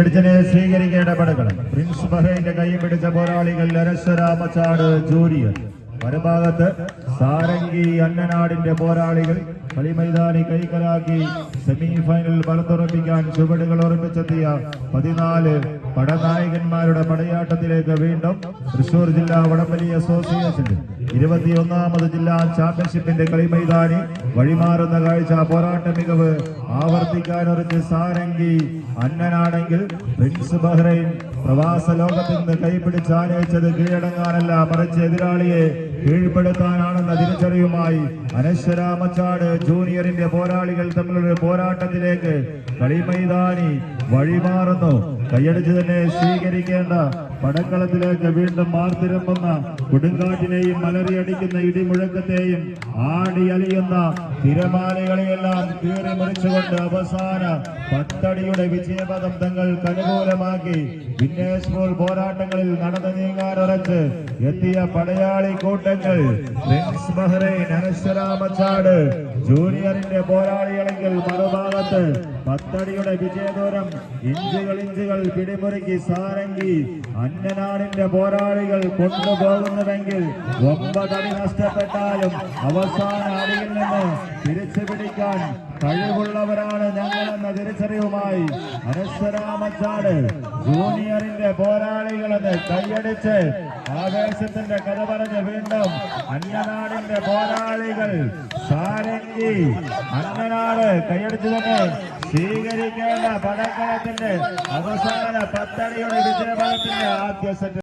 എഡ്ജനെ സ്വീകരിക്കേണ്ട പടകൾ പ്രിൻസ് ബഹ്റൈന്റെ കൈ പിടിച്ച പോരാളികൾ അനശ്വരാമച്ചാട് ജൂനിയർ. മറുഭാഗത്ത് സാരംഗി അന്നനാടിന്റെ പോരാളികൾ കളിമൈതാനി കൈക്കലാക്കി സെമി ഫൈനൽ പറത്തുറപ്പിക്കാൻ ചുവടുകൾ ഉറപ്പിച്ചെത്തിയ 14 പടനായകന്മാരുടെ പടയാട്ടത്തിലേക്ക് വീണ്ടും തൃശൂർ ജില്ലാ വടംവലി അസോസിയേഷന്റെ 21ാമത് ജില്ലാ ചാമ്പ്യൻഷിപ്പിന്റെ കളിമൈതാനി വഴിമാറുന്ന കാഴ്ച. പോരാട്ട മികവ് ആവർത്തിക്കാനൊരുച്ച് സാരംഗി അന്നനാണെങ്കിൽ പ്രിൻസ് ബഹ്റൈൻ പ്രവാസ ലോകത്തിൽ നിന്ന് കൈപിടിച്ച് ആനയിച്ചത് കീഴടങ്ങാനല്ല, മറിച്ച് എതിരാളിയെ കീഴ്പ്പെടുത്താനാണെന്ന തിരിച്ചറിവുമായി അനശ്വരാമച്ചാട് ജൂനിയറിന്റെ പോരാളികൾ തമ്മിലുള്ള പോരാട്ടത്തിലേക്ക് കളിമൈതാനി വഴിമാറുന്നു. കൈയടിച്ച് തന്നെ സ്വീകരിക്കേണ്ട പടക്കളത്തിലേക്ക് വീണ്ടും മാർത്തിരമ്പുന്ന കൊടുങ്കാറ്റിനെയും മലറിയടിക്കുന്ന ഇടിമുഴക്കത്തെയും ആടിയലിയുന്ന തിരമാലകളെയെല്ലാം കീറി മുറിച്ചുകൊണ്ട് അവസാന 10 അടിയുടെ വിജയപദം തങ്ങൾക്ക് അനുകൂലമാക്കി വിന്നേഴ്സ് ബോൾ പോരാട്ടങ്ങളിൽ നടന്നു നീങ്ങാനുറച്ച് എത്തിയ പടയാളി കൂട്ടങ്ങൾ പ്രിൻസ് ബഹ്റൈൻ അനശ്വരാമച്ചാട് ജൂനിയറിന്റെ പോരാളികളെങ്കിൽ മറുഭാഗത്ത് 10 അടിയുടെ വിജയദൂരം ഇഞ്ചുകൾ പിടിമുറുക്കി സാരംഗി അന്നനാടിന്റെ പോരാളികൾ കൊണ്ടുപോകുന്നുവെങ്കിൽ 9 അടി നഷ്ടപ്പെട്ടാലും അവസാന അടിയിൽ നിന്ന് തിരിച്ചു പിടിക്കാൻ കഴിവുള്ളവരാണ് ഞങ്ങളെന്ന തിരിച്ചറിവുമായി അനശ്വരാമച്ചാട് ജൂനിയറിന്റെ പോരാളികളെന്ന് കൈയടിച്ച് ആവേശത്തിന്റെ കഥ പറഞ്ഞ് വീണ്ടും അന്നനാടിന്റെ പോരാളികൾ സാരംഗി അന്നനാട് കൈയടിച്ചു തന്നെ സ്വീകരിക്കേണ്ട പടക്കളത്തിന്റെ അവസാന 10 അടിയുടെ വിജയഫലത്തിന്റെ ആദ്യ സെറ്റ്.